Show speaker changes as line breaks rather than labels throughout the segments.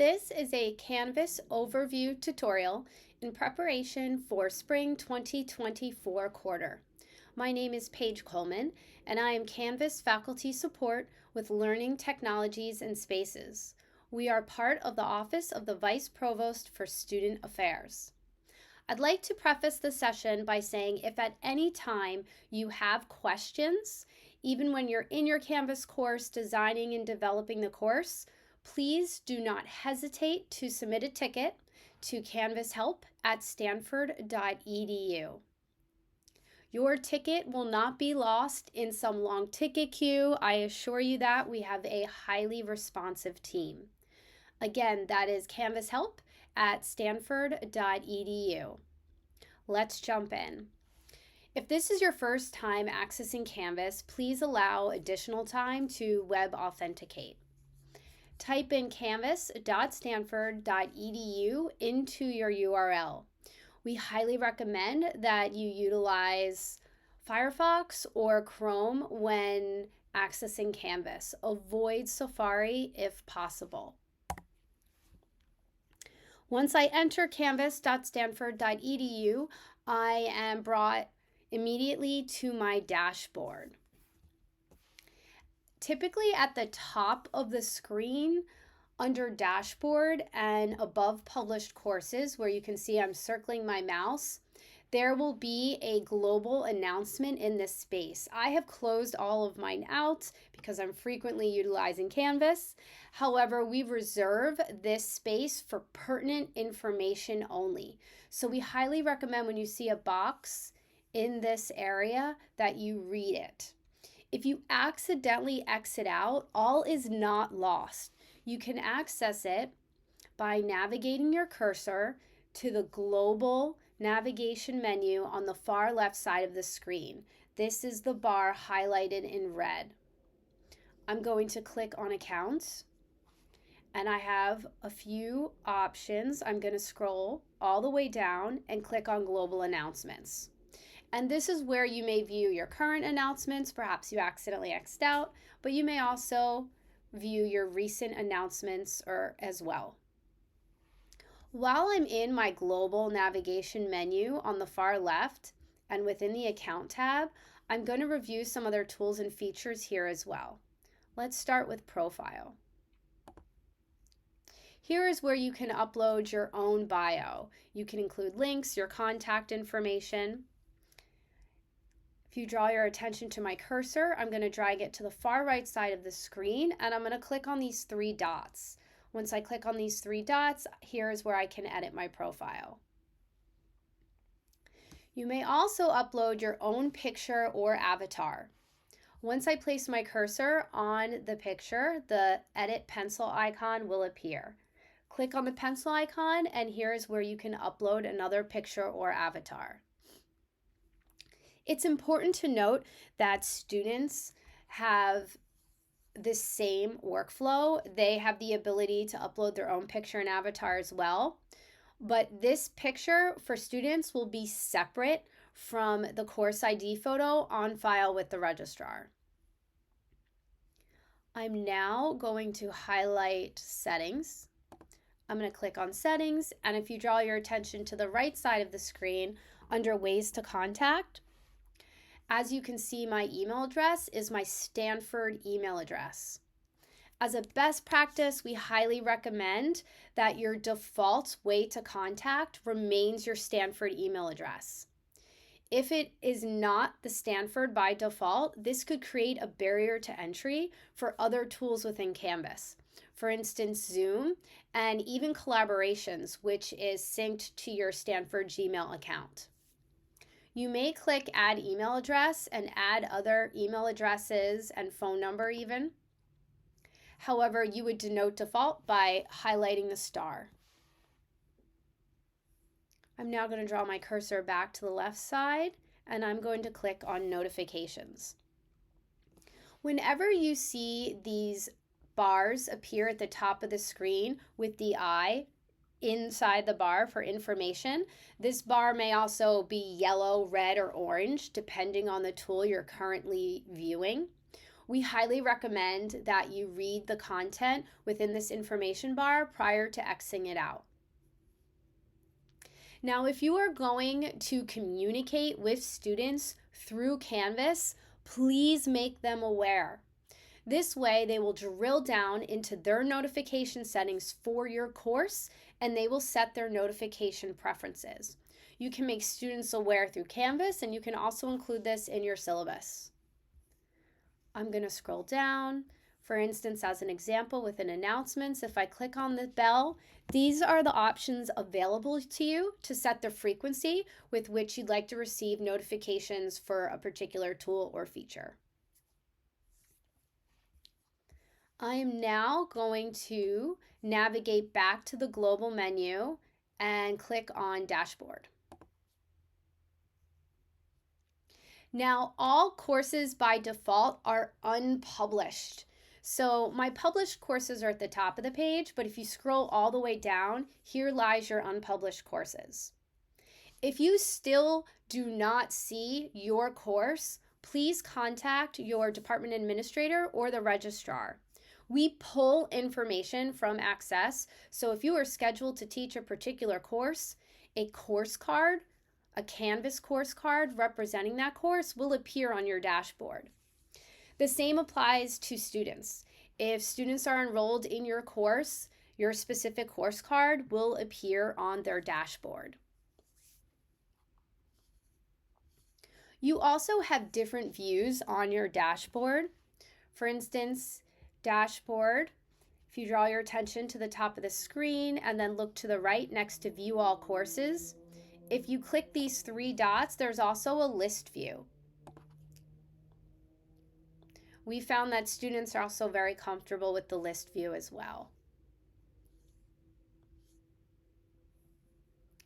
This is a Canvas overview tutorial in preparation for Spring 2024 quarter. My name is Paige Coleman, and I am Canvas Faculty Support with Learning Technologies and Spaces. We are part of the Office of the Vice Provost for Student Affairs. I'd like to preface the session by saying if at any time you have questions, even when you're in your Canvas course designing and developing the course, please do not hesitate to submit a ticket to canvashelp@stanford.edu. Your ticket will not be lost in some long ticket queue. I assure you that we have a highly responsive team. Again, that is canvashelp@stanford.edu. Let's jump in. If this is your first time accessing Canvas, please allow additional time to web authenticate. Type in canvas.stanford.edu into your URL. We highly recommend that you utilize Firefox or Chrome when accessing Canvas. Avoid Safari if possible. Once I enter canvas.stanford.edu, I am brought immediately to my dashboard. Typically at the top of the screen under dashboard and above published courses, where you can see I'm circling my mouse, there will be a global announcement in this space. I have closed all of mine out because I'm frequently utilizing Canvas. However, we reserve this space for pertinent information only. So we highly recommend when you see a box in this area that you read it. If you accidentally exit out, all is not lost. You can access it by navigating your cursor to the global navigation menu on the far left side of the screen. This is the bar highlighted in red. I'm going to click on Accounts, and I have a few options. I'm going to scroll all the way down and click on Global Announcements. And this is where you may view your current announcements. Perhaps you accidentally X'd out, but you may also view your recent announcements as well. While I'm in my global navigation menu on the far left and within the Account tab, I'm going to review some other tools and features here as well. Let's start with Profile. Here is where you can upload your own bio. You can include links, your contact information. If you draw your attention to my cursor, I'm going to drag it to the far right side of the screen, and I'm going to click on these three dots. Once I click on these three dots, here is where I can edit my profile. You may also upload your own picture or avatar. Once I place my cursor on the picture, the Edit Pencil icon will appear. Click on the pencil icon, and here is where you can upload another picture or avatar. It's important to note that students have the same workflow. They have the ability to upload their own picture and avatar as well. But this picture for students will be separate from the course ID photo on file with the registrar. I'm now going to highlight Settings. I'm going to click on Settings, and if you draw your attention to the right side of the screen under Ways to Contact, as you can see, my email address is my Stanford email address. As a best practice, we highly recommend that your default way to contact remains your Stanford email address. If it is not the Stanford by default, this could create a barrier to entry for other tools within Canvas. For instance, Zoom and even Collaborations, which is synced to your Stanford Gmail account. You may click Add Email Address and add other email addresses and phone number even. However, you would denote default by highlighting the star. I'm now going to draw my cursor back to the left side, and I'm going to click on Notifications. Whenever you see these bars appear at the top of the screen with the eye inside the bar for information, this bar may also be yellow, red, or orange, depending on the tool you're currently viewing. We highly recommend that you read the content within this information bar prior to Xing it out. Now, if you are going to communicate with students through Canvas, please make them aware. This way, they will drill down into their notification settings for your course, and they will set their notification preferences. You can make students aware through Canvas, and you can also include this in your syllabus. I'm going to scroll down. For instance, as an example within announcements, if I click on the bell, these are the options available to you to set the frequency with which you'd like to receive notifications for a particular tool or feature. I am now going to navigate back to the global menu and click on Dashboard. Now, all courses by default are unpublished. So my published courses are at the top of the page, but if you scroll all the way down, here lies your unpublished courses. If you still do not see your course, please contact your department administrator or the registrar. We pull information from Access, so if you are scheduled to teach a particular course, a course card, a Canvas course card representing that course will appear on your dashboard. The same applies to students. If students are enrolled in your course, your specific course card will appear on their dashboard. You also have different views on your dashboard. For instance, dashboard, if you draw your attention to the top of the screen and then look to the right next to view all courses, if you click these three dots, there's also a list view. We found that students are also very comfortable with the list view as well.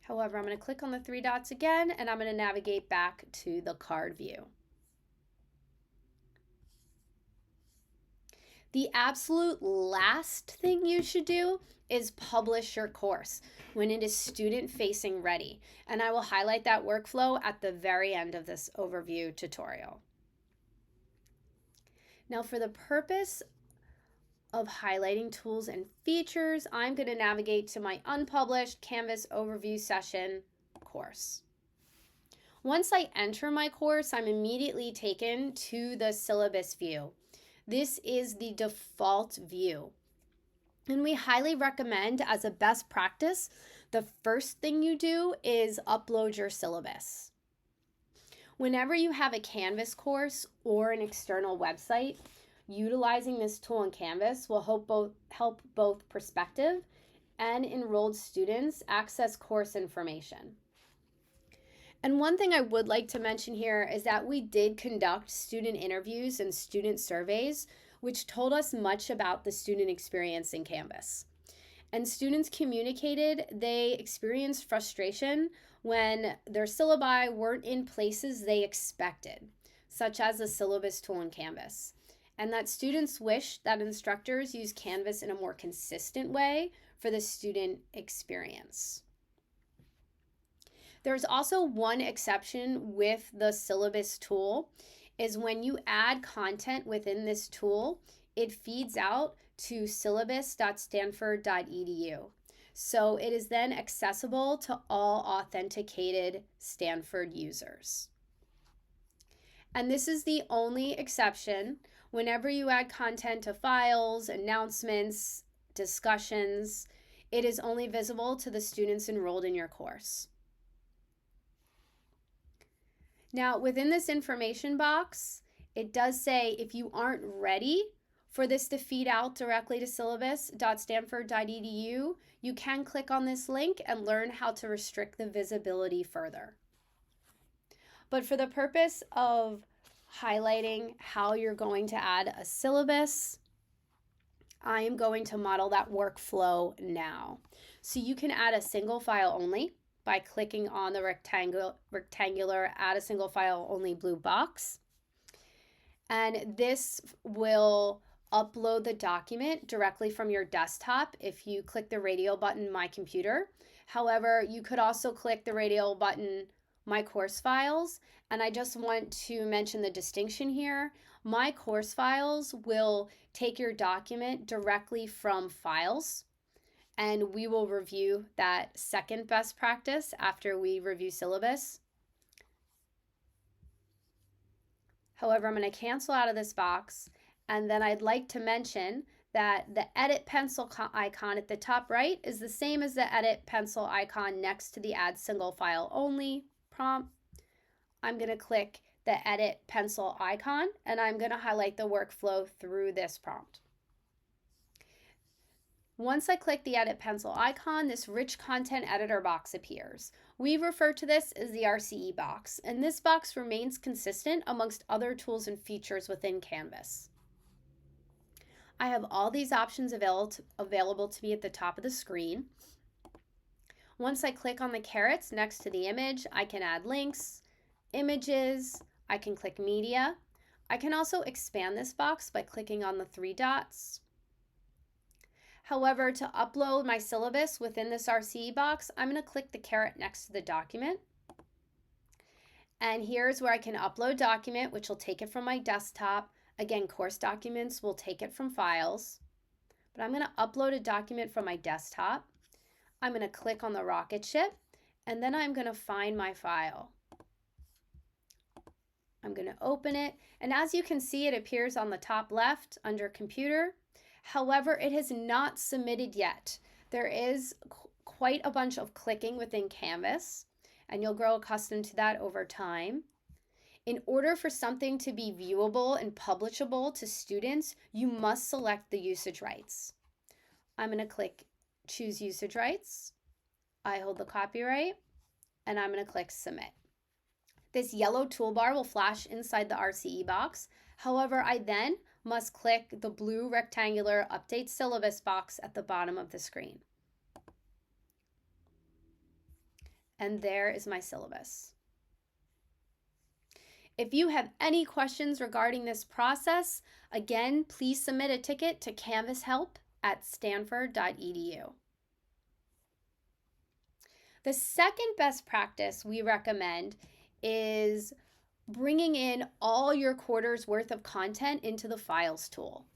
However, I'm going to click on the three dots again, and I'm going to navigate back to the card view. The absolute last thing you should do is publish your course when it is student-facing ready, and I will highlight that workflow at the very end of this overview tutorial. Now, for the purpose of highlighting tools and features, I'm going to navigate to my unpublished Canvas overview session course. Once I enter my course, I'm immediately taken to the syllabus view. This is the default view. And we highly recommend, as a best practice, the first thing you do is upload your syllabus. Whenever you have a Canvas course or an external website, utilizing this tool in Canvas will help both prospective and enrolled students access course information. And one thing I would like to mention here is that we did conduct student interviews and student surveys, which told us much about the student experience in Canvas. And students communicated they experienced frustration when their syllabi weren't in places they expected, such as the syllabus tool in Canvas, and that students wish that instructors use Canvas in a more consistent way for the student experience. There's also one exception with the syllabus tool, is when you add content within this tool, it feeds out to syllabus.stanford.edu. So it is then accessible to all authenticated Stanford users. And this is the only exception. Whenever you add content to files, announcements, discussions, it is only visible to the students enrolled in your course. Now, within this information box, it does say if you aren't ready for this to feed out directly to syllabus.stanford.edu, you can click on this link and learn how to restrict the visibility further. But for the purpose of highlighting how you're going to add a syllabus, I am going to model that workflow now. So you can add a single file only by clicking on the rectangular add a single file only blue box. And this will upload the document directly from your desktop if you click the radial button My Computer. However, you could also click the radial button My Course Files. And I just want to mention the distinction here. My course files will take your document directly from files, and we will review that second best practice after we review syllabus. However, I'm going to cancel out of this box, and then I'd like to mention that the edit pencil icon at the top right is the same as the edit pencil icon next to the add single file only prompt. I'm going to click the edit pencil icon, and I'm going to highlight the workflow through this prompt. Once I click the edit pencil icon, this rich content editor box appears. We refer to this as the RCE box, and this box remains consistent amongst other tools and features within Canvas. I have all these options available to me at the top of the screen. Once I click on the carets next to the image, I can add links, images, I can click media. I can also expand this box by clicking on the 3 dots. However, to upload my syllabus within this RCE box, I'm going to click the caret next to the document. And here's where I can upload document, which will take it from my desktop. Again, course documents will take it from files. But I'm going to upload a document from my desktop. I'm going to click on the rocket ship, and then I'm going to find my file. I'm going to open it, and as you can see, it appears on the top left under computer. However, it has not submitted yet. There is quite a bunch of clicking within Canvas, and you'll grow accustomed to that over time. In order for something to be viewable and publishable to students, you must select the usage rights. I'm going to click Choose Usage Rights. I hold the copyright, and I'm going to click Submit. This yellow toolbar will flash inside the RCE box. However, I then must click the blue rectangular Update Syllabus box at the bottom of the screen. And there is my syllabus. If you have any questions regarding this process, again, please submit a ticket to canvashelp@stanford.edu. The second best practice we recommend is bringing in all your quarter's worth of content into the Files tool.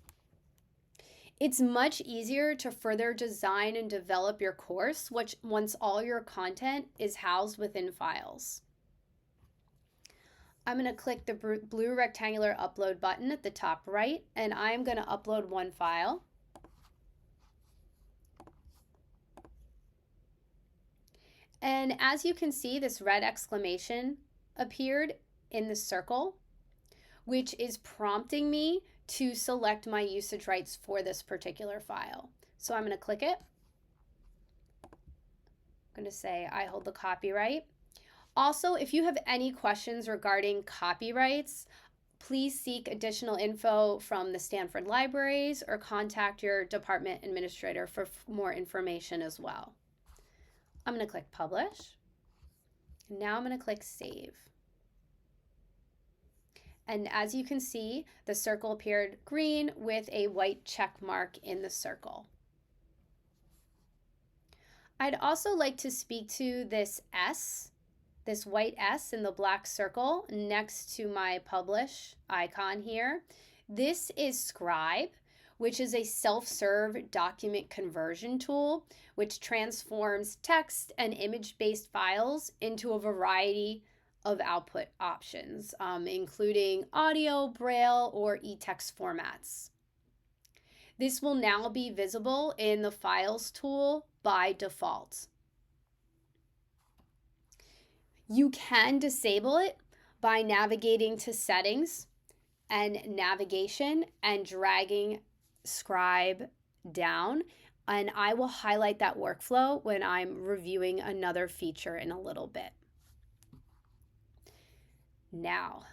It's much easier to further design and develop your course once all your content is housed within Files. I'm going to click the blue rectangular upload button at the top right, and I'm going to upload one file. And as you can see, this red exclamation appeared in the circle, which is prompting me to select my usage rights for this particular file. So I'm going to click it. I'm going to say I hold the copyright. Also, if you have any questions regarding copyrights, please seek additional info from the Stanford Libraries or contact your department administrator for more information as well. I'm going to click Publish. Now I'm going to click Save. And as you can see, the circle appeared green with a white check mark in the circle. I'd also like to speak to this S, this white S in the black circle next to my Publish icon here. This is Scribe, which is a self-serve document conversion tool, which transforms text and image-based files into a variety of output options, including audio, braille, or e-text formats. This will now be visible in the Files tool by default. You can disable it by navigating to Settings and Navigation and dragging Scribe down, and I will highlight that workflow when I'm reviewing another feature in a little bit. Now,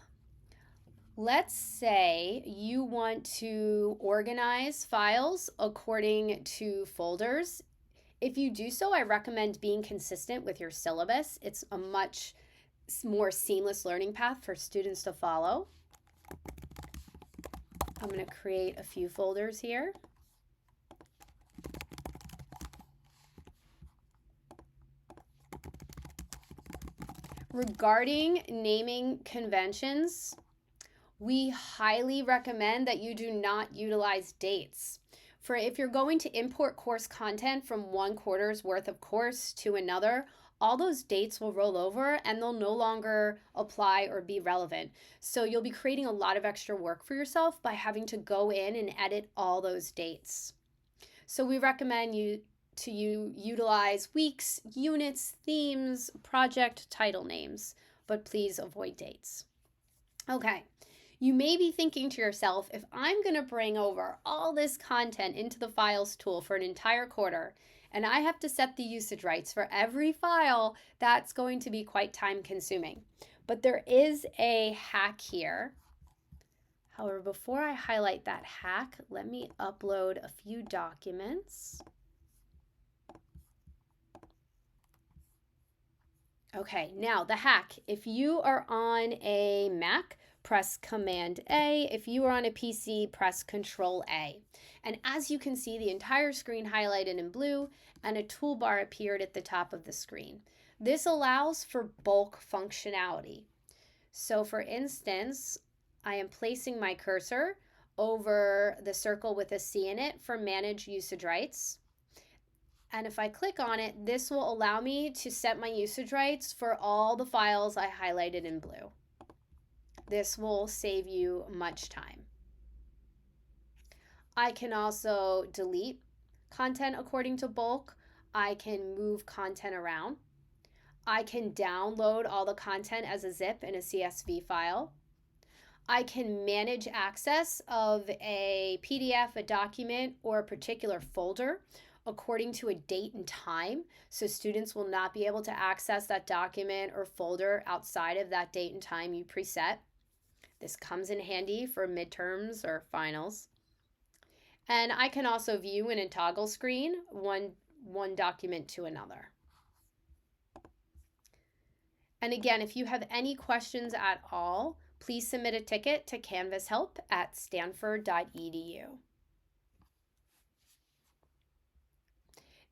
let's say you want to organize files according to folders. If you do so, I recommend being consistent with your syllabus. It's a much more seamless learning path for students to follow. I'm going to create a few folders here. Regarding naming conventions, We highly recommend that you do not utilize dates. For if you're going to import course content from one quarter's worth of course to another, all those dates will roll over and they'll no longer apply or be relevant. So you'll be creating a lot of extra work for yourself by having to go in and edit all those dates. So we recommend you utilize weeks, units, themes, project title names, but please avoid dates. Okay. You may be thinking to yourself, if I'm going to bring over all this content into the files tool for an entire quarter, and I have to set the usage rights for every file, that's going to be quite time consuming. But there is a hack here. However, before I highlight that hack, let me upload a few documents. Okay, now the hack. If you are on a Mac, press Command A. If you are on a PC, press Control A. And as you can see, the entire screen highlighted in blue and a toolbar appeared at the top of the screen. This allows for bulk functionality. So for instance, I am placing my cursor over the circle with a C in it for Manage Usage Rights. And if I click on it, this will allow me to set my usage rights for all the files I highlighted in blue. This will save you much time. I can also delete content according to bulk. I can move content around. I can download all the content as a zip in a CSV file. I can manage access of a PDF, a document, or a particular folder according to a date and time, so students will not be able to access that document or folder outside of that date and time you preset. This comes in handy for midterms or finals. And I can also view in a toggle screen one document to another. And again, if you have any questions at all, please submit a ticket to canvashelp@stanford.edu.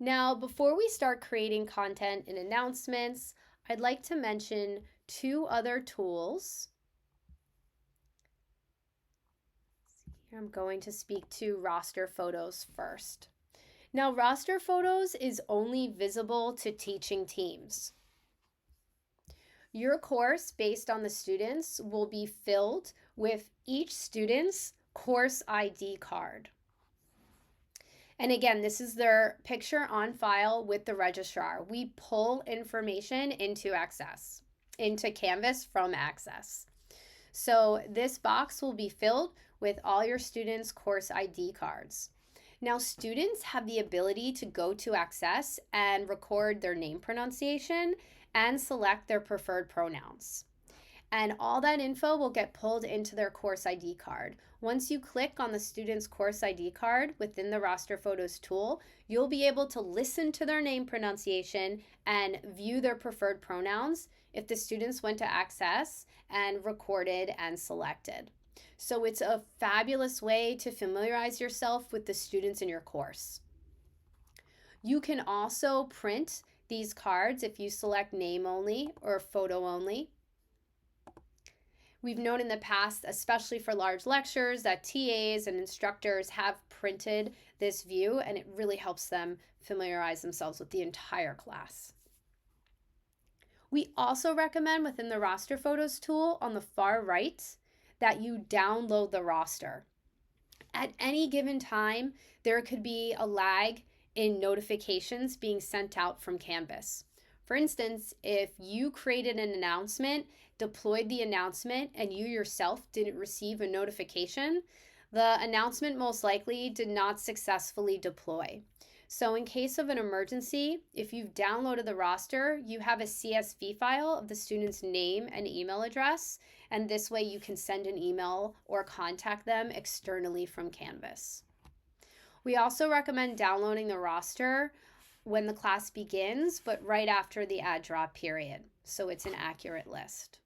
Now, before we start creating content and announcements, I'd like to mention two other tools. Here I'm going to speak to roster photos first. Now, roster photos is only visible to teaching teams. Your course, based on the students, will be filled with each student's course ID card. And again, this is their picture on file with the registrar. We pull information into Canvas from Access. So this box will be filled with all your students' course ID cards. Now, students have the ability to go to Access and record their name pronunciation and select their preferred pronouns. And all that info will get pulled into their course ID card. Once you click on the student's course ID card within the Roster Photos tool, you'll be able to listen to their name pronunciation and view their preferred pronouns if the students went to Access and recorded and selected. So it's a fabulous way to familiarize yourself with the students in your course. You can also print these cards if you select name only or photo only. We've known in the past, especially for large lectures, that TAs and instructors have printed this view, and it really helps them familiarize themselves with the entire class. We also recommend within the Roster Photos tool on the far right that you download the roster. At any given time, there could be a lag in notifications being sent out from Canvas. For instance, if you created an announcement, deployed the announcement, and you yourself didn't receive a notification, the announcement most likely did not successfully deploy. So in case of an emergency, if you've downloaded the roster, you have a CSV file of the student's name and email address, and this way you can send an email or contact them externally from Canvas. We also recommend downloading the roster when the class begins, but right after the add drop period, so it's an accurate list.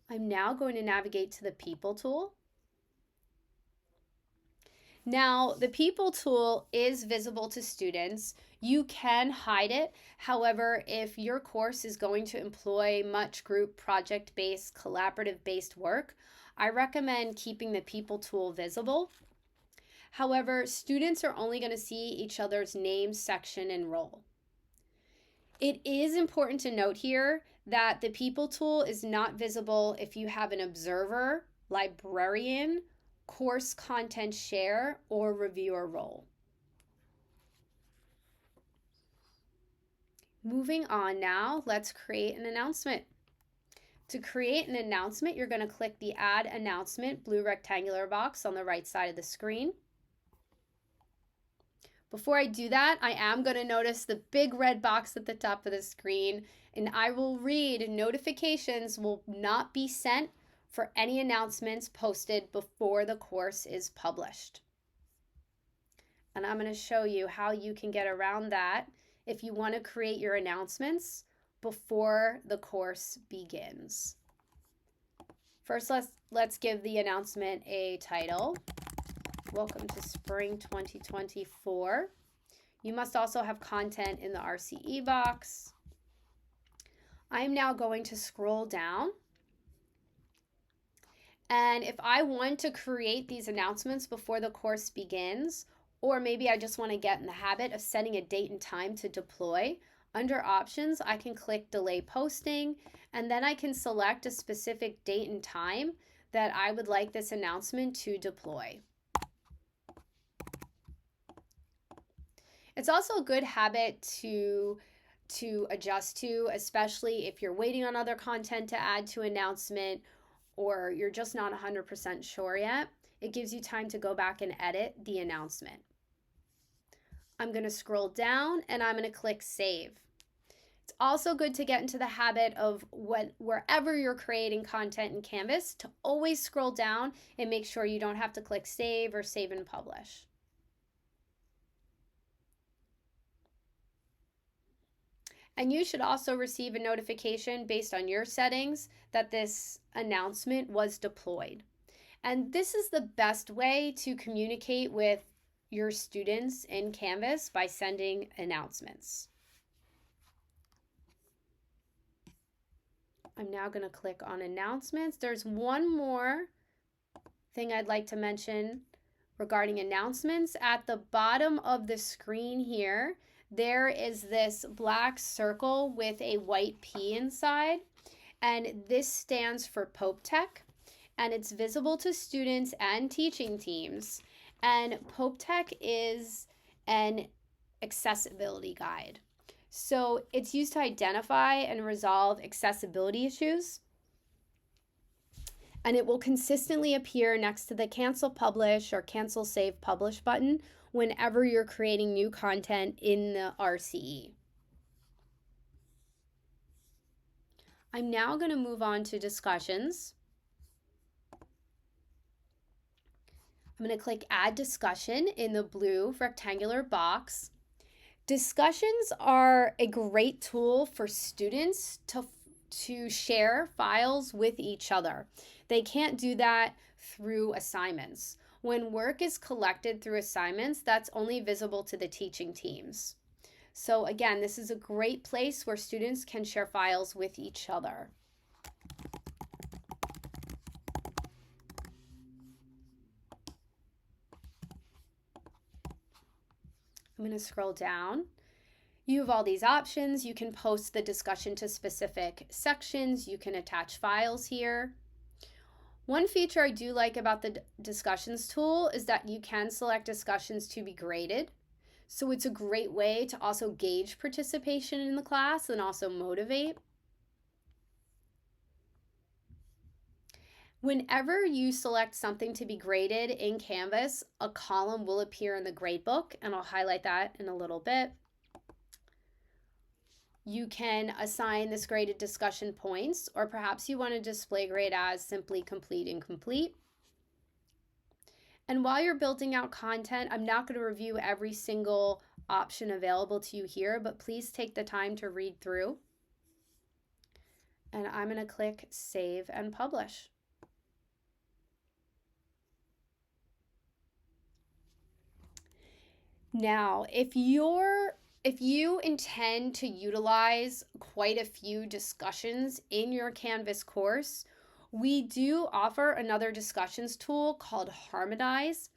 I'm now going to navigate to the People tool. Now, the people tool is visible to students. You can hide it. However, if your course is going to employ much group project-based, collaborative-based work, I recommend keeping the people tool visible. However, students are only going to see each other's name, section, and role. It is important to note here that the people tool is not visible if you have an observer, librarian, course content share, or reviewer role. Moving on now, let's create an announcement. To create an announcement, you're going to click the Add Announcement blue rectangular box on the right side of the screen. Before I do that, I am going to notice the big red box at the top of the screen, and I will read notifications will not be sent for any announcements posted before the course is published. And I'm going to show you how you can get around that if you want to create your announcements before the course begins. First, let's give the announcement a title. Welcome to Spring 2024. You must also have content in the RCE box. I'm now going to scroll down. And if I want to create these announcements before the course begins, or maybe I just want to get in the habit of setting a date and time to deploy, under options, I can click delay posting, and then I can select a specific date and time that I would like this announcement to deploy. It's also a good habit to adjust to, especially if you're waiting on other content to add to announcement or you're just not 100% sure yet. It gives you time to go back and edit the announcement. I'm going to scroll down and I'm going to click Save. It's also good to get into the habit of wherever you're creating content in Canvas to always scroll down and make sure you don't have to click Save or Save and Publish. And you should also receive a notification based on your settings that this announcement was deployed. And this is the best way to communicate with your students in Canvas by sending announcements. I'm now going to click on announcements. There's one more thing I'd like to mention regarding announcements. At the bottom of the screen here, there is this black circle with a white P inside, and this stands for Pope Tech, and it's visible to students and teaching teams. And Pope Tech is an accessibility guide. So it's used to identify and resolve accessibility issues, and it will consistently appear next to the Cancel Publish or Cancel Save Publish button whenever you're creating new content in the RCE. I'm now going to move on to discussions. I'm going to click Add Discussion in the blue rectangular box. Discussions are a great tool for students to share files with each other. They can't do that through assignments. When work is collected through assignments, that's only visible to the teaching teams. So again, this is a great place where students can share files with each other. I'm going to scroll down. You have all these options. You can post the discussion to specific sections. You can attach files here. One feature I do like about the discussions tool is that you can select discussions to be graded. So it's a great way to also gauge participation in the class and also motivate. Whenever you select something to be graded in Canvas, a column will appear in the gradebook, and I'll highlight that in a little bit. You can assign this graded discussion points, or perhaps you want to display grade as simply complete and complete. And while you're building out content, I'm not going to review every single option available to you here, but please take the time to read through. And I'm going to click Save and Publish. Now, if you intend to utilize quite a few discussions in your Canvas course, we do offer another discussions tool called Harmonize.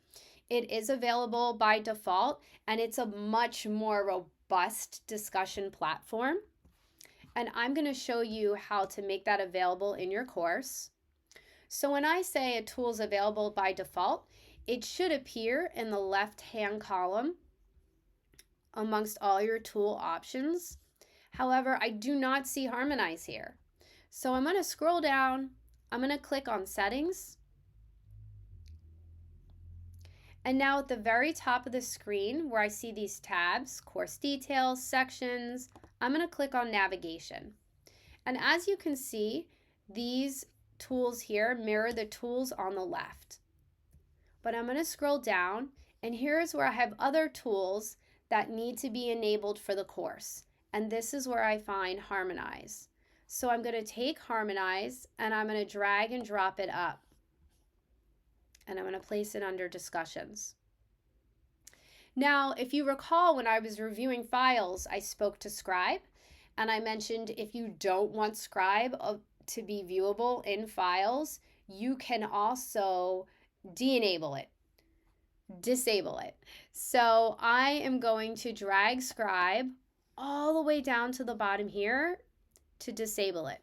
It is available by default, and it's a much more robust discussion platform. And I'm going to show you how to make that available in your course. So when I say a tool is available by default, it should appear in the left-hand column amongst all your tool options. However, I do not see Harmonize here. So I'm going to scroll down. I'm going to click on Settings. And now at the very top of the screen where I see these tabs, Course Details, Sections, I'm going to click on Navigation. And as you can see, these tools here mirror the tools on the left. But I'm going to scroll down, and here's where I have other tools that need to be enabled for the course. And this is where I find Harmonize. So I'm going to take Harmonize and I'm going to drag and drop it up. And I'm going to place it under Discussions. Now, if you recall, when I was reviewing files, I spoke to Scribe, and I mentioned if you don't want Scribe to be viewable in files, you can also de-enable it, disable it. So I am going to drag Scribe all the way down to the bottom here to disable it.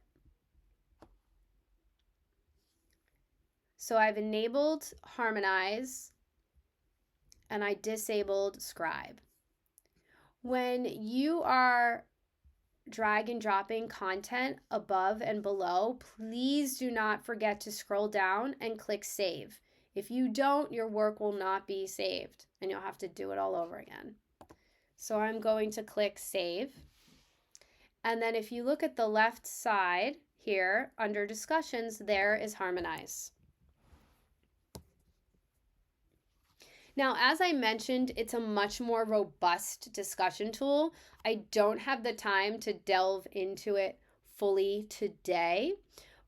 So I've enabled Harmonize and I disabled Scribe. When you are drag and dropping content above and below, please do not forget to scroll down and click Save. If you don't, your work will not be saved and you'll have to do it all over again. So I'm going to click Save. And then if you look at the left side here under Discussions, there is Harmonize. Now, as I mentioned, it's a much more robust discussion tool. I don't have the time to delve into it fully today,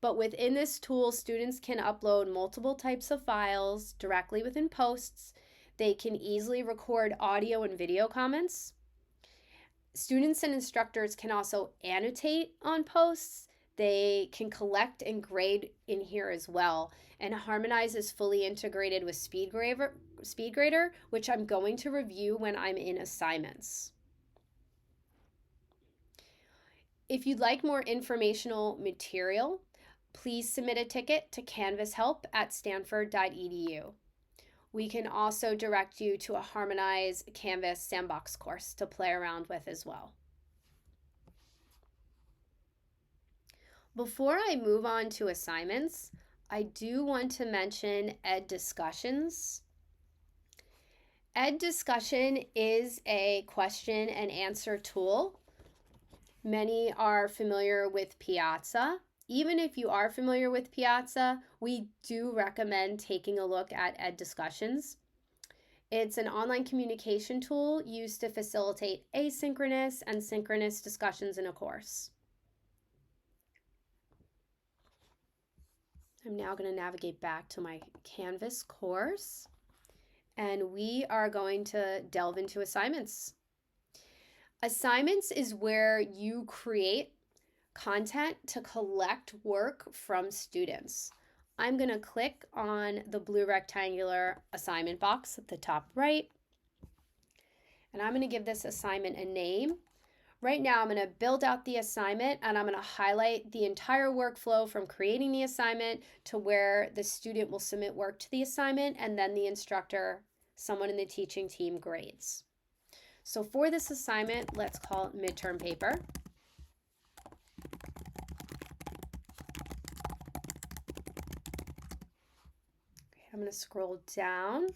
but within this tool, students can upload multiple types of files directly within posts. They can easily record audio and video comments. Students and instructors can also annotate on posts. They can collect and grade in here as well. And Harmonize is fully integrated with SpeedGrader, which I'm going to review when I'm in assignments. If you'd like more informational material, please submit a ticket to canvashelp@stanford.edu. We can also direct you to a Harmonize Canvas Sandbox course to play around with as well. Before I move on to assignments, I do want to mention Ed Discussions. Ed Discussion is a question and answer tool. Many are familiar with Piazza. Even if you are familiar with Piazza, we do recommend taking a look at Ed Discussions. It's an online communication tool used to facilitate asynchronous and synchronous discussions in a course. I'm now going to navigate back to my Canvas course, and we are going to delve into assignments. Assignments is where you create content to collect work from students. I'm going to click on the blue rectangular assignment box at the top right, and I'm going to give this assignment a name. Right now, I'm going to build out the assignment, and I'm going to highlight the entire workflow from creating the assignment to where the student will submit work to the assignment, and then the instructor, someone in the teaching team, grades. So for this assignment, let's call it midterm paper. I'm going to scroll down.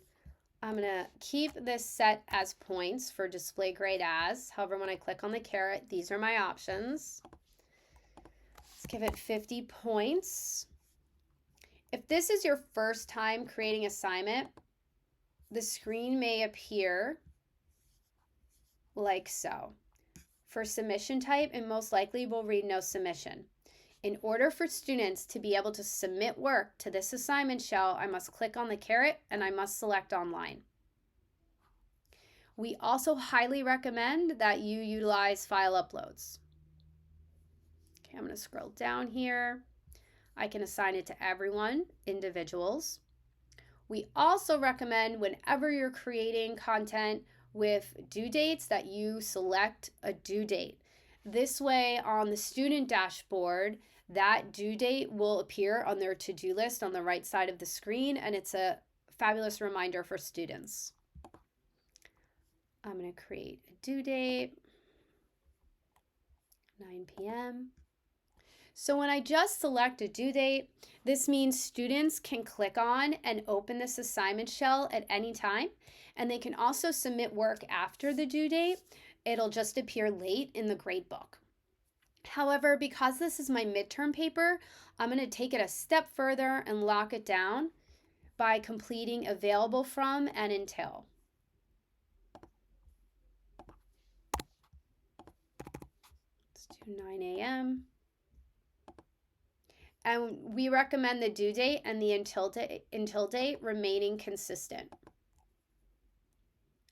I'm going to keep this set as points for display grade as. However, when I click on the caret, these are my options. Let's give it 50 points. If this is your first time creating assignment, the screen may appear like so. For submission type, it most likely will read no submission. In order for students to be able to submit work to this assignment shell, I must click on the caret and I must select online. We also highly recommend that you utilize file uploads. Okay, I'm going to scroll down here. I can assign it to everyone, individuals. We also recommend whenever you're creating content with due dates that you select a due date. This way on the student dashboard, that due date will appear on their to-do list on the right side of the screen, and it's a fabulous reminder for students. I'm going to create a due date, 9 p.m. So when I just select a due date, this means students can click on and open this assignment shell at any time, and they can also submit work after the due date. It'll just appear late in the gradebook. However, because this is my midterm paper, I'm going to take it a step further and lock it down by completing available from and until. Let's do 9 a.m. And we recommend the due date and the until date remaining consistent.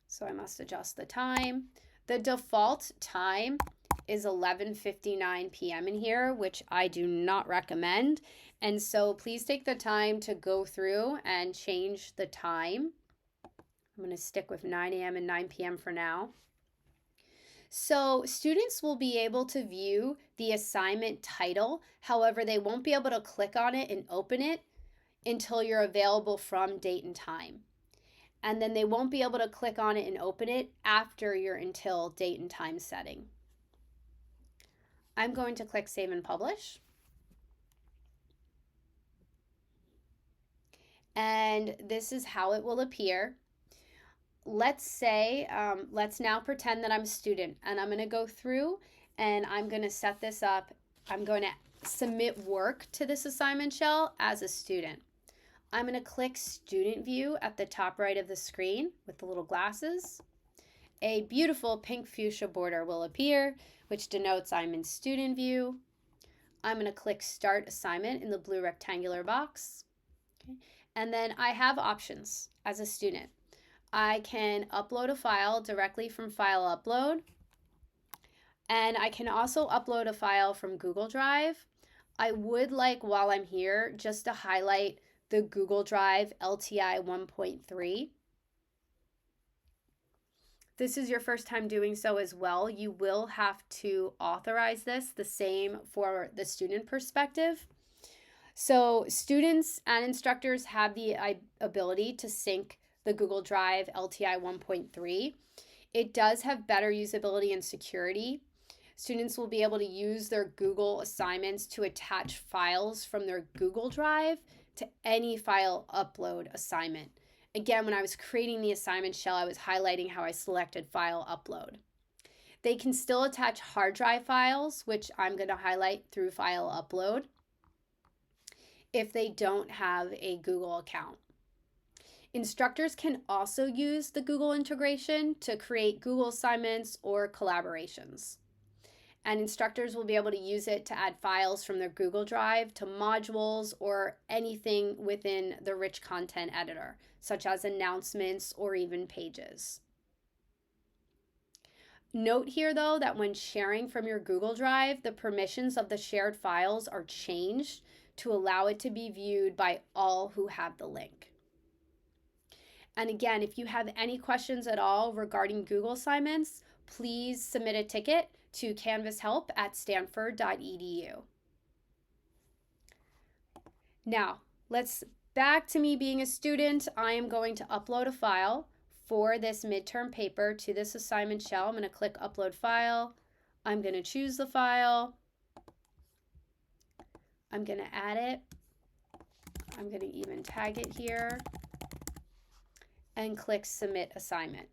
So I must adjust the time. The default time is 11:59 p.m. in here, which I do not recommend. And so please take the time to go through and change the time. I'm going to stick with 9 a.m. and 9 p.m. for now. So students will be able to view the assignment title. However, they won't be able to click on it and open it until you're available from date and time. And then they won't be able to click on it and open it after your until date and time setting. I'm going to click Save and Publish. And this is how it will appear. Let's say, let's now pretend that I'm a student, and I'm going to go through and I'm going to set this up. I'm going to submit work to this assignment shell as a student. I'm going to click Student View at the top right of the screen with the little glasses. A beautiful pink fuchsia border will appear, which denotes I'm in Student View. I'm going to click Start Assignment in the blue rectangular box. Okay. And then I have options as a student. I can upload a file directly from File Upload, and I can also upload a file from Google Drive. I would like, while I'm here, just to highlight the Google Drive LTI 1.3. This is your first time doing so as well. You will have to authorize this, the same for the student perspective. So students and instructors have the ability to sync the Google Drive LTI 1.3. It does have better usability and security. Students will be able to use their Google assignments to attach files from their Google Drive to any file upload assignment. Again, when I was creating the assignment shell, I was highlighting how I selected file upload. They can still attach hard drive files, which I'm going to highlight through file upload, if they don't have a Google account. Instructors can also use the Google integration to create Google assignments or collaborations. And instructors will be able to use it to add files from their Google Drive to modules or anything within the rich content editor, such as announcements or even pages. Note here, though, that when sharing from your Google Drive, the permissions of the shared files are changed to allow it to be viewed by all who have the link. And again, if you have any questions at all regarding Google assignments, please submit a ticket to canvashelp@stanford.edu. Now, back to me being a student. I am going to upload a file for this midterm paper to this assignment shell. I'm going to click Upload File. I'm going to choose the file. I'm going to add it. I'm going to even tag it here and click Submit Assignment.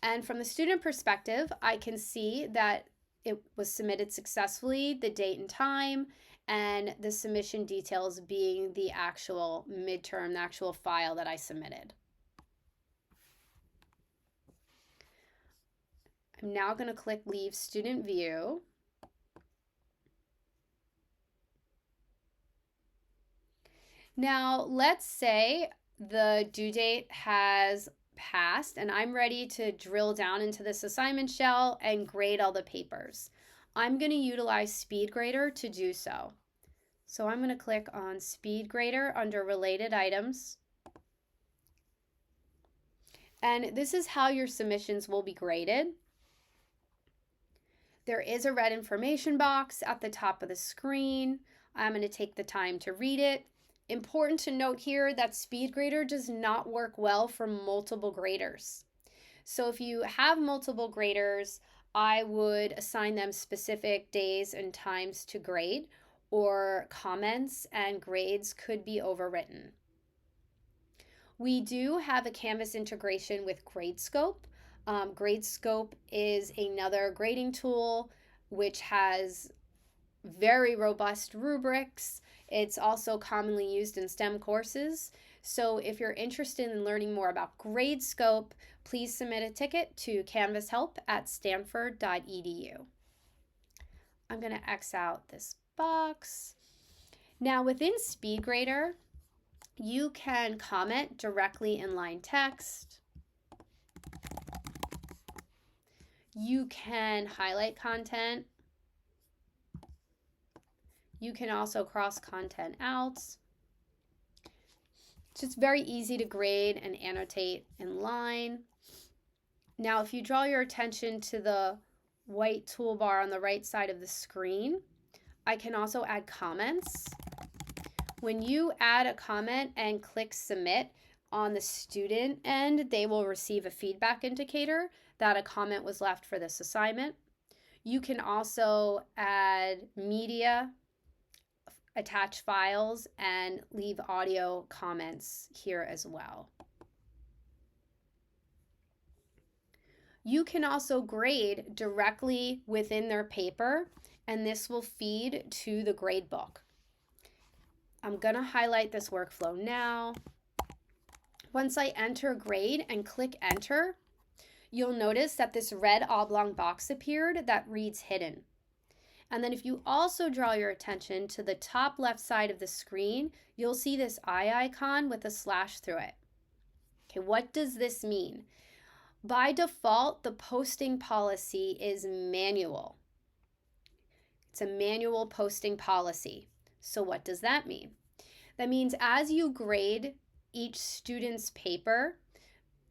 And from the student perspective, I can see that it was submitted successfully, the date and time, and the submission details being the actual midterm, the actual file that I submitted. I'm now going to click Leave Student View. Now, let's say the due date has passed and I'm ready to drill down into this assignment shell and grade all the papers. I'm going to utilize SpeedGrader to do so. So I'm going to click on SpeedGrader under Related Items. And this is how your submissions will be graded. There is a red information box at the top of the screen. I'm going to take the time to read it. Important to note here that SpeedGrader does not work well for multiple graders. So if you have multiple graders, I would assign them specific days and times to grade, or comments and grades could be overwritten. We do have a Canvas integration with Gradescope. Gradescope is another grading tool which has very robust rubrics. It's also commonly used in STEM courses. So if you're interested in learning more about Gradescope, please submit a ticket to canvashelp@stanford.edu. I'm going to X out this box. Now within SpeedGrader, you can comment directly in line text. You can highlight content. You can also cross content out. It's just very easy to grade and annotate in line. Now, if you draw your attention to the white toolbar on the right side of the screen, I can also add comments. When you add a comment and click submit on the student end, they will receive a feedback indicator that a comment was left for this assignment. You can also add media, attach files, and leave audio comments here as well. You can also grade directly within their paper, and this will feed to the gradebook. I'm going to highlight this workflow now. Once I enter grade and click enter, you'll notice that this red oblong box appeared that reads hidden. And then if you also draw your attention to the top left side of the screen, you'll see this eye icon with a slash through it. Okay, what does this mean? By default, the posting policy is manual. It's a manual posting policy. So what does that mean? That means as you grade each student's paper,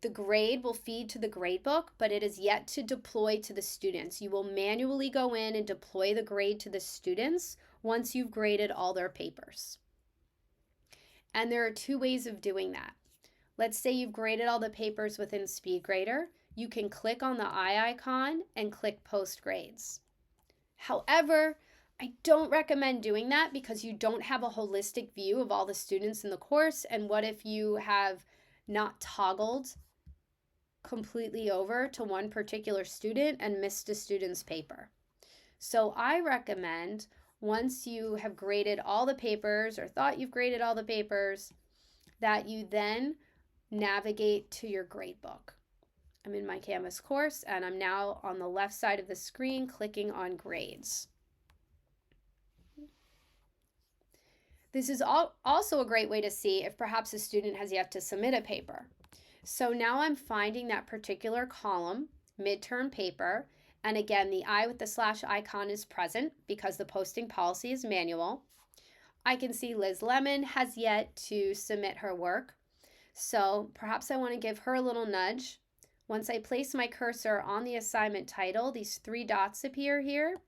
the grade will feed to the gradebook, but it is yet to deploy to the students. You will manually go in and deploy the grade to the students once you've graded all their papers. And there are two ways of doing that. Let's say you've graded all the papers within SpeedGrader. You can click on the eye icon and click Post Grades. However, I don't recommend doing that because you don't have a holistic view of all the students in the course. And what if you have not toggled completely over to one particular student and missed a student's paper? So I recommend once you have graded all the papers or thought you've graded all the papers, that you then navigate to your gradebook. I'm in my Canvas course and I'm now on the left side of the screen clicking on grades. This is also a great way to see if perhaps a student has yet to submit a paper. So now I'm finding that particular column, midterm paper, and again, the eye with the slash icon is present because the posting policy is manual. I can see Liz Lemon has yet to submit her work. So perhaps I want to give her a little nudge. Once I place my cursor on the assignment title, these three dots appear here.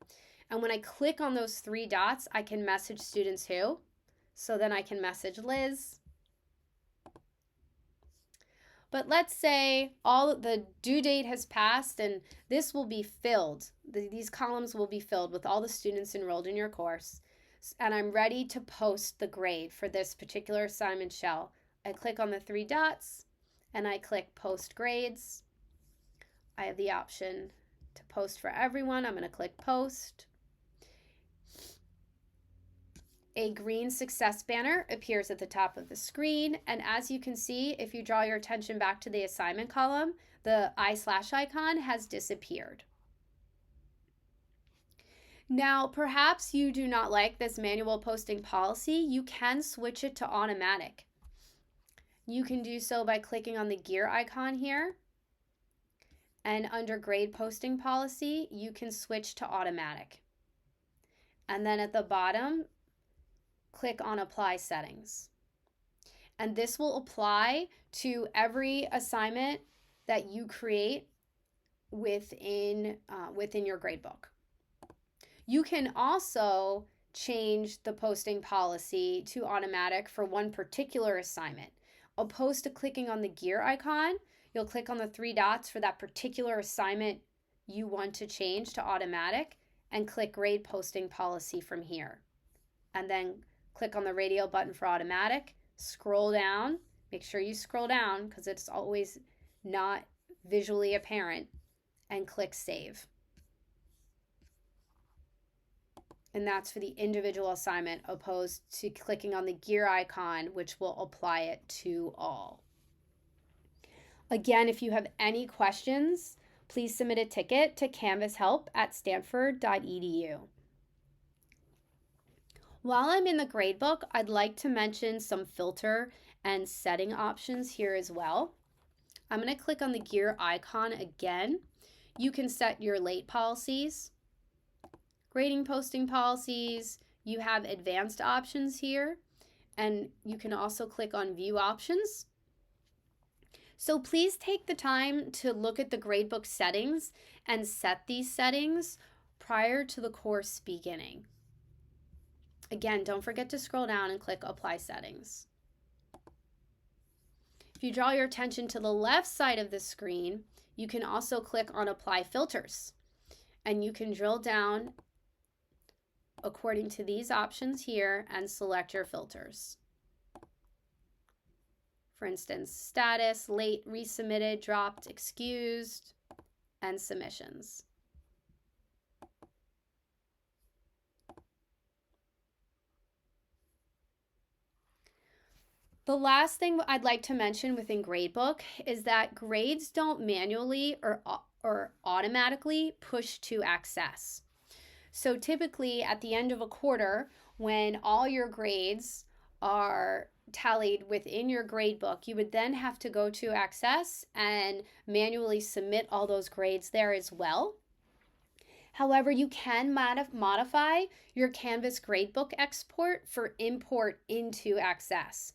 And when I click on those three dots, I can message students who. So then I can message Liz. But let's say all the due date has passed and this will be filled. These columns will be filled with all the students enrolled in your course. And I'm ready to post the grade for this particular assignment shell. I click on the three dots and I click Post Grades. I have the option to post for everyone. I'm going to click Post. A green success banner appears at the top of the screen, and as you can see, if you draw your attention back to the assignment column, the eye/ icon has disappeared. Now, perhaps you do not like this manual posting policy. You can switch it to automatic. You can do so by clicking on the gear icon here. And under grade posting policy, you can switch to automatic. And then at the bottom, click on apply settings. And this will apply to every assignment that you create within your gradebook. You can also change the posting policy to automatic for one particular assignment. Opposed to clicking on the gear icon, you'll click on the 3 dots for that particular assignment you want to change to automatic and click grade posting policy from here. And then click on the radio button for automatic, scroll down, make sure you scroll down because it's always not visually apparent, and click save. And that's for the individual assignment opposed to clicking on the gear icon, which will apply it to all. Again, if you have any questions, please submit a ticket to canvashelp@stanford.edu. While I'm in the gradebook, I'd like to mention some filter and setting options here as well. I'm going to click on the gear icon again. You can set your late policies, grading posting policies. You have advanced options here, and you can also click on view options. So please take the time to look at the gradebook settings and set these settings prior to the course beginning. Again, don't forget to scroll down and click apply settings. If you draw your attention to the left side of the screen, you can also click on apply filters, and you can drill down according to these options here and select your filters. For instance, status, late, resubmitted, dropped, excused, and submissions. The last thing I'd like to mention within Gradebook is that grades don't manually or automatically push to Access. So typically at the end of a quarter, when all your grades are tallied within your gradebook, you would then have to go to Access and manually submit all those grades there as well. However, you can modify your Canvas gradebook export for import into Access.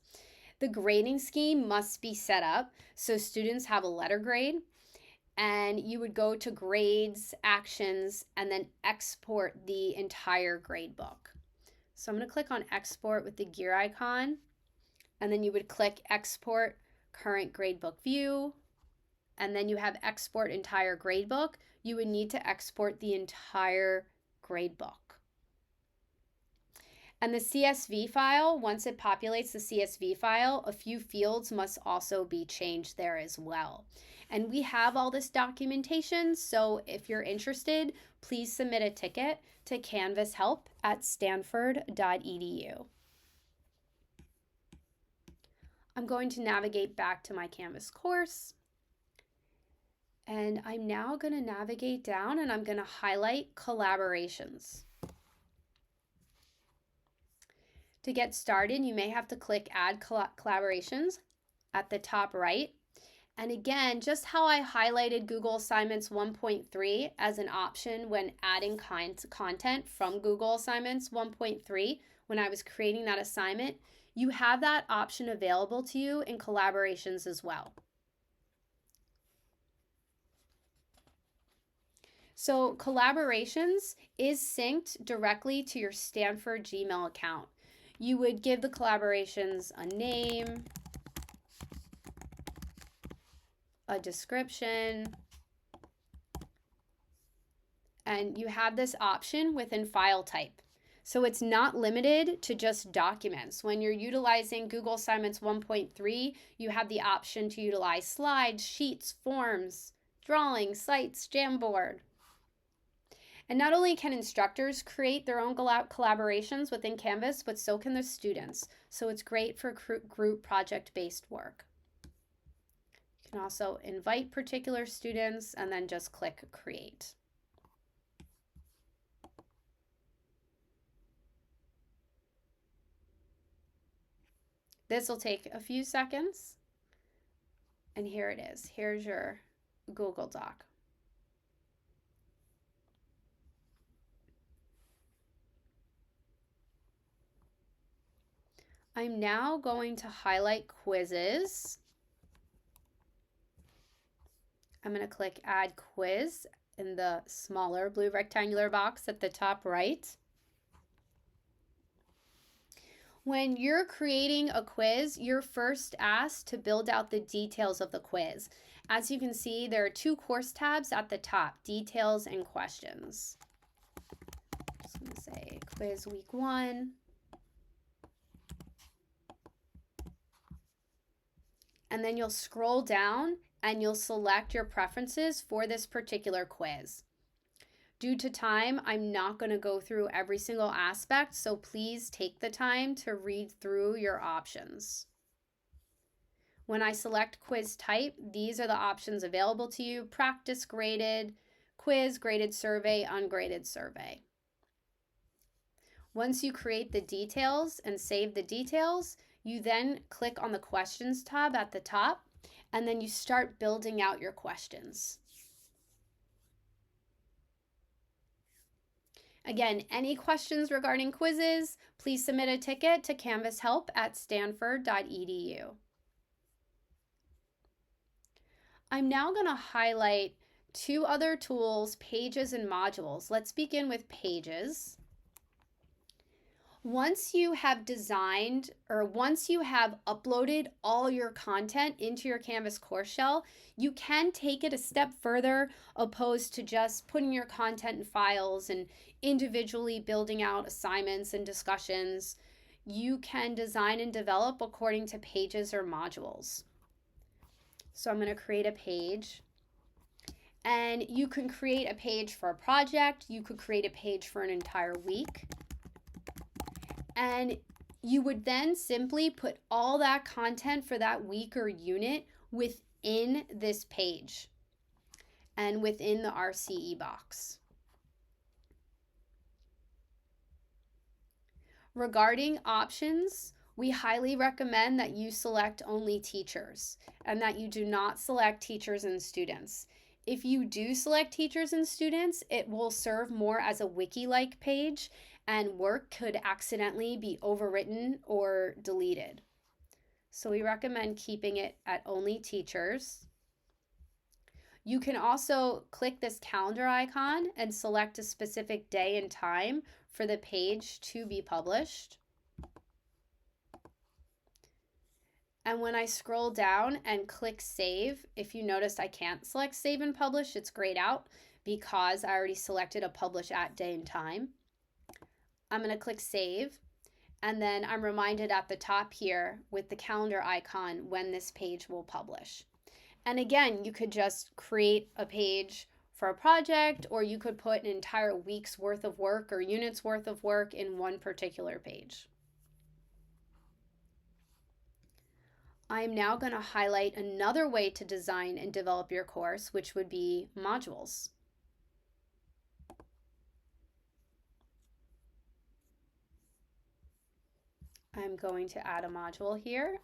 The grading scheme must be set up so students have a letter grade, and you would go to grades, actions, and then export the entire gradebook. So I'm going to click on export with the gear icon, and then you would click export current gradebook view, and then you have export entire gradebook. You would need to export the entire gradebook. And the CSV file, once it populates the CSV file, a few fields must also be changed there as well. And we have all this documentation, so if you're interested, please submit a ticket to canvashelp@stanford.edu. I'm going to navigate back to my Canvas course. And I'm now going to navigate down and I'm going to highlight collaborations. To get started, you may have to click Add Collaborations at the top right. And again, just how I highlighted Google Assignments 1.3 as an option when adding content from Google Assignments 1.3 when I was creating that assignment, you have that option available to you in Collaborations as well. So Collaborations is synced directly to your Stanford Gmail account. You would give the collaborations a name, a description, and you have this option within file type. So it's not limited to just documents. When you're utilizing Google Assignments 1.3, you have the option to utilize slides, sheets, forms, drawings, sites, Jamboard. And not only can instructors create their own collaborations within Canvas, but so can the students. So it's great for group project-based work. You can also invite particular students and then just click Create. This will take a few seconds. And here it is. Here's your Google Doc. I'm now going to highlight quizzes. I'm going to click Add Quiz in the smaller blue rectangular box at the top right. When you're creating a quiz, you're first asked to build out the details of the quiz. As you can see, there are two course tabs at the top, Details and Questions. I'm just going to say Quiz Week 1. And then you'll scroll down and you'll select your preferences for this particular quiz. Due to time, I'm not going to go through every single aspect, so please take the time to read through your options. When I select quiz type, these are the options available to you: practice graded, quiz, graded survey, ungraded survey. Once you create the details and save the details, you then click on the questions tab at the top, and then you start building out your questions. Again, any questions regarding quizzes, please submit a ticket to canvashelp@stanford.edu. I'm now going to highlight two other tools, Pages and Modules. Let's begin with Pages. Once you have designed or once you have uploaded all your content into your Canvas course shell, you can take it a step further opposed to just putting your content in files and individually building out assignments and discussions. You can design and develop according to pages or modules. So I'm going to create a page. And you can create a page for a project. You could create a page for an entire week. And you would then simply put all that content for that week or unit within this page and within the RCE box. Regarding options, we highly recommend that you select only teachers and that you do not select teachers and students. If you do select teachers and students, it will serve more as a wiki-like page, and work could accidentally be overwritten or deleted. So we recommend keeping it at only teachers. You can also click this calendar icon and select a specific day and time for the page to be published. And when I scroll down and click Save, if you notice I can't select Save and Publish, it's grayed out because I already selected a Publish at day and time. I'm going to click Save, and then I'm reminded at the top here with the calendar icon when this page will publish. And again, you could just create a page for a project, or you could put an entire week's worth of work or units worth of work in one particular page. I'm now going to highlight another way to design and develop your course, which would be modules. I'm going to add a module here.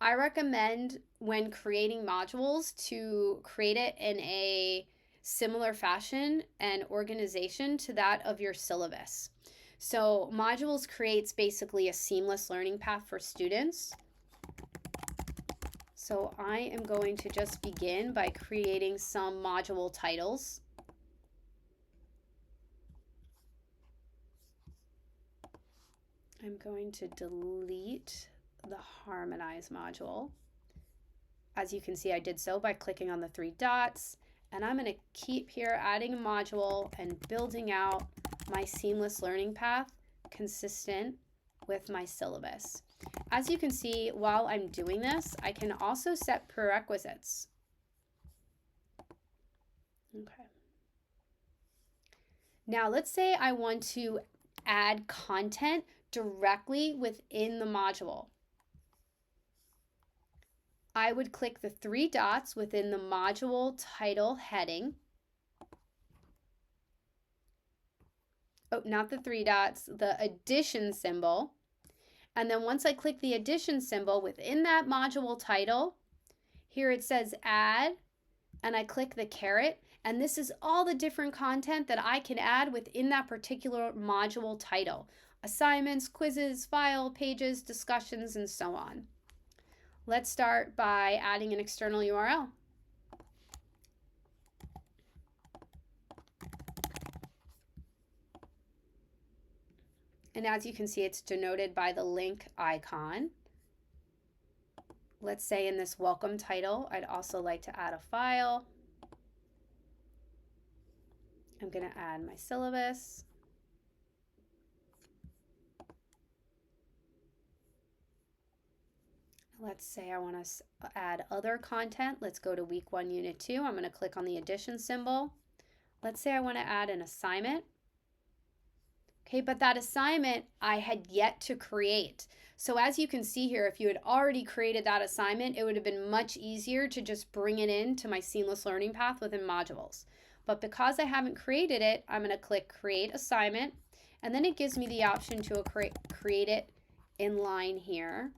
I recommend when creating modules to create it in a similar fashion and organization to that of your syllabus. So modules creates basically a seamless learning path for students. So I am going to just begin by creating some module titles. I'm going to delete the Harmonize module. As you can see, I did so by clicking on the three dots, and I'm going to keep here adding a module and building out my seamless learning path consistent with my syllabus. As you can see, while I'm doing this, I can also set prerequisites. Okay. Now let's say I want to add content directly within the module. I would click the three dots within the module title heading. Oh, not the three dots, the addition symbol. And then once I click the addition symbol within that module title, Here it says add, and I click the caret, and this is all the different content that I can add within that particular module title. Assignments, quizzes, file, pages, discussions, and so on. Let's start by adding an external URL. And as you can see, it's denoted by the link icon. Let's say in this welcome title, I'd also like to add a file. I'm going to add my syllabus. Let's say I want to add other content. Let's go to week 1, unit 2. I'm going to click on the addition symbol. Let's say I want to add an assignment. Okay, but that assignment I had yet to create. So as you can see here, if you had already created that assignment, it would have been much easier to just bring it into my seamless learning path within modules. But because I haven't created it, I'm going to click create assignment, and then it gives me the option to create it in line here.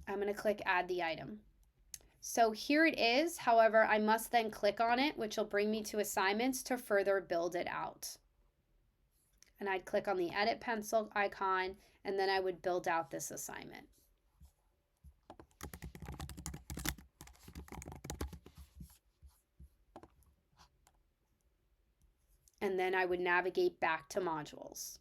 I'm going to click add the item. So here it is. However, I must then click on it, which will bring me to assignments to further build it out. And I'd click on the edit pencil icon, and then I would build out this assignment. And then I would navigate back to modules.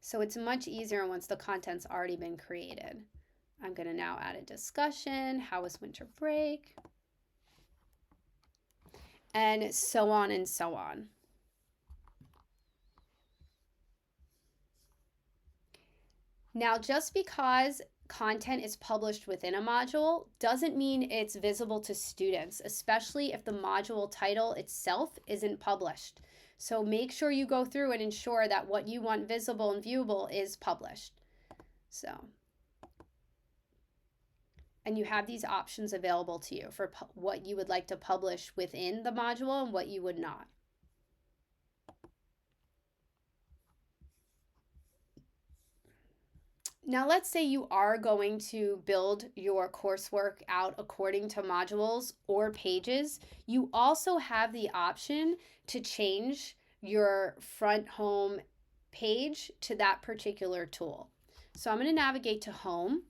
So it's much easier once the content's already been created. I'm going to now add a discussion. How was winter break? And so on and so on. Now, just because content is published within a module doesn't mean it's visible to students, especially if the module title itself isn't published. So make sure you go through and ensure that what you want visible and viewable is published. And you have these options available to you for what you would like to publish within the module and what you would not. Now let's say you are going to build your coursework out according to modules or pages. You also have the option to change your front home page to that particular tool. So I'm going to navigate to home.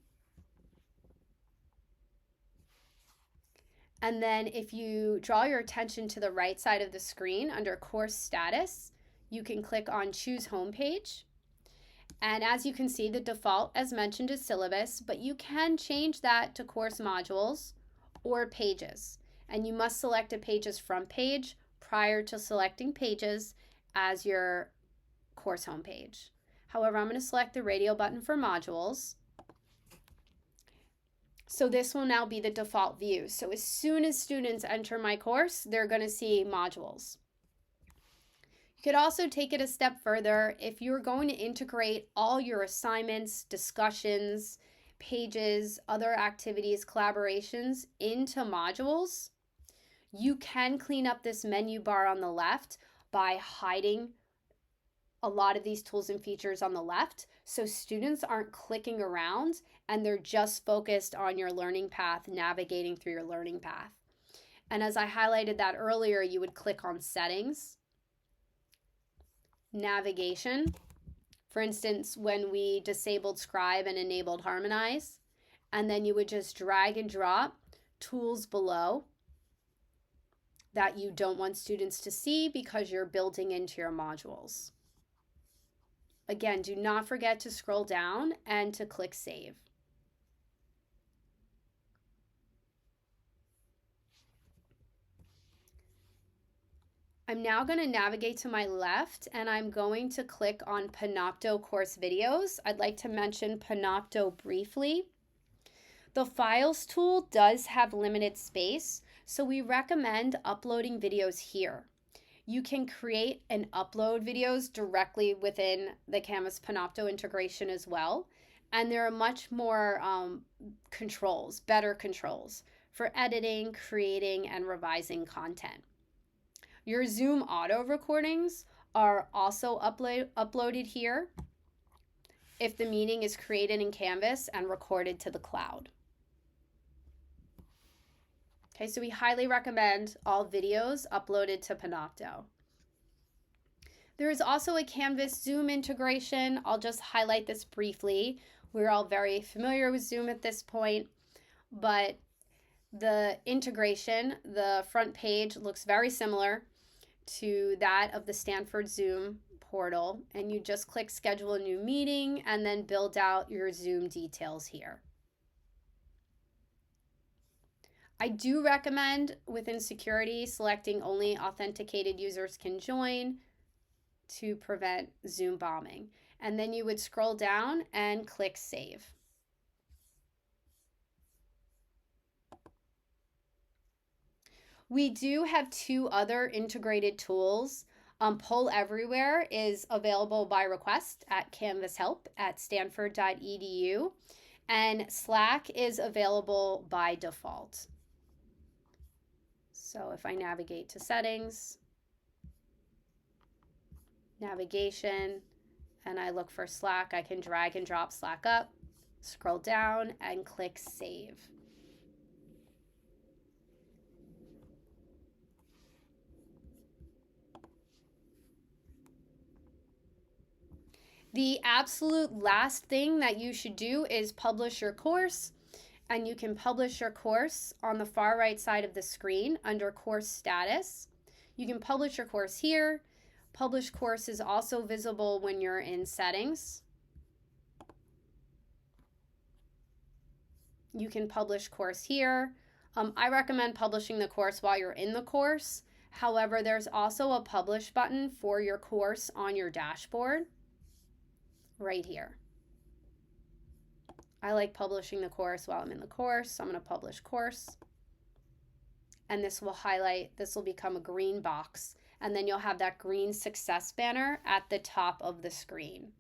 And then if you draw your attention to the right side of the screen under course status, you can click on choose home page. And as you can see, the default, as mentioned, is syllabus, but you can change that to course modules or pages. And you must select a pages front page prior to selecting pages as your course homepage. However, I'm going to select the radio button for modules. So this will now be the default view. So as soon as students enter my course, they're going to see modules. You could also take it a step further. If you're going to integrate all your assignments, discussions, pages, other activities, collaborations into modules, you can clean up this menu bar on the left by hiding a lot of these tools and features on the left, so students aren't clicking around and they're just focused on your learning path, navigating through your learning path. And as I highlighted that earlier, you would click on settings, navigation. For instance, when we disabled Scribe and enabled Harmonize, and then you would just drag and drop tools below that you don't want students to see because you're building into your modules. Again, do not forget to scroll down and to click Save. I'm now going to navigate to my left, and I'm going to click on Panopto course videos. I'd like to mention Panopto briefly. The Files tool does have limited space, so we recommend uploading videos here. You can create and upload videos directly within the Canvas Panopto integration as well, and there are much more controls, better controls for editing, creating, and revising content. Your Zoom auto recordings are also uploaded here. if the meeting is created in Canvas and recorded to the cloud. Okay, so we highly recommend all videos uploaded to Panopto. There is also a Canvas Zoom integration. I'll just highlight this briefly. We're all very familiar with Zoom at this point, but the integration, the front page looks very similar to that of the Stanford Zoom portal, and you just click schedule a new meeting and then build out your Zoom details here. I do recommend within security selecting only authenticated users can join to prevent Zoom bombing. And then you would scroll down and click save. We do have two other integrated tools. Poll Everywhere is available by request at Canvas Help at stanford.edu, and Slack is available by default. So if I navigate to settings, navigation, and I look for Slack, I can drag and drop Slack up, scroll down, and click save. The absolute last thing that you should do is publish your course, and you can publish your course on the far right side of the screen under course status. You can publish your course here. Publish course is also visible when you're in settings. You can publish course here. I recommend publishing the course while you're in the course. However, there's also a publish button for your course on your dashboard right here. I like publishing the course while I'm in the course, so I'm going to publish course. And this will highlight, this will become a green box, and then you'll have that green success banner at the top of the screen.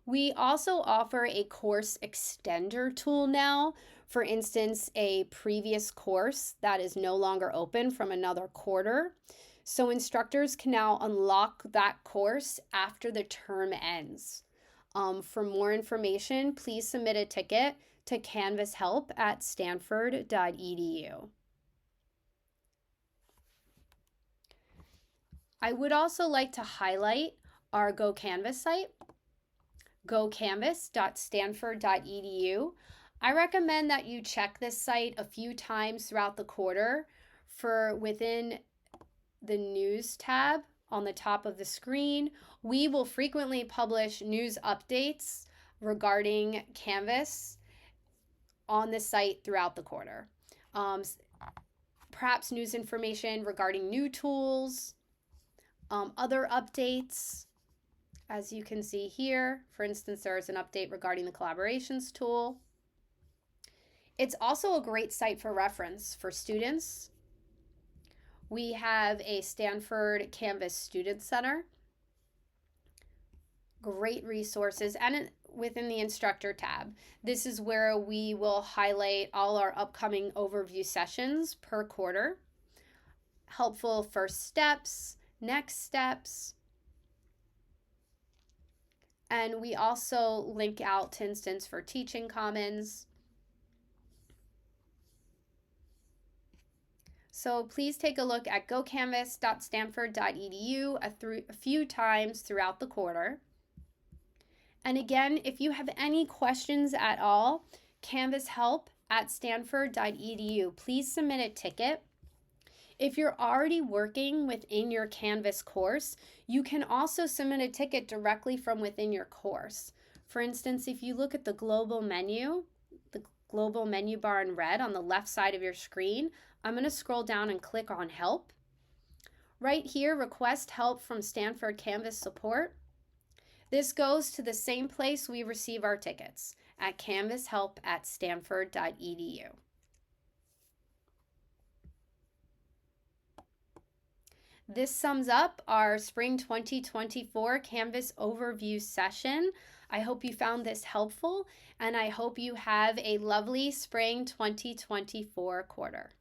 We also offer a course extender tool now. For instance, a previous course that is no longer open from another quarter. So instructors can now unlock that course after the term ends. For more information, please submit a ticket to Canvas Help at stanford.edu. I would also like to highlight our GoCanvas site, gocanvas.stanford.edu. I recommend that you check this site a few times throughout the quarter. For within the news tab on the top of the screen, we will frequently publish news updates regarding Canvas on the site throughout the quarter. Perhaps news information regarding new tools, other updates. As you can see here, for instance, there is an update regarding the collaborations tool. It's also a great site for reference for students. We have a Stanford Canvas Student Center. Great resources, and within the instructor tab, this is where we will highlight all our upcoming overview sessions per quarter. Helpful first steps, next steps. And we also link out to Instance for Teaching Commons. So please take a look at gocanvas.stanford.edu a few times throughout the quarter. And again, if you have any questions at all, Canvas Help at stanford.edu. Please submit a ticket. If you're already working within your Canvas course, you can also submit a ticket directly from within your course. For instance, if you look at the global menu bar in red on the left side of your screen, I'm going to scroll down and click on Help. Right here, request help from Stanford Canvas support. This goes to the same place we receive our tickets, at canvashelp@stanford.edu. This sums up our Spring 2024 Canvas overview session. I hope you found this helpful, and I hope you have a lovely Spring 2024 quarter.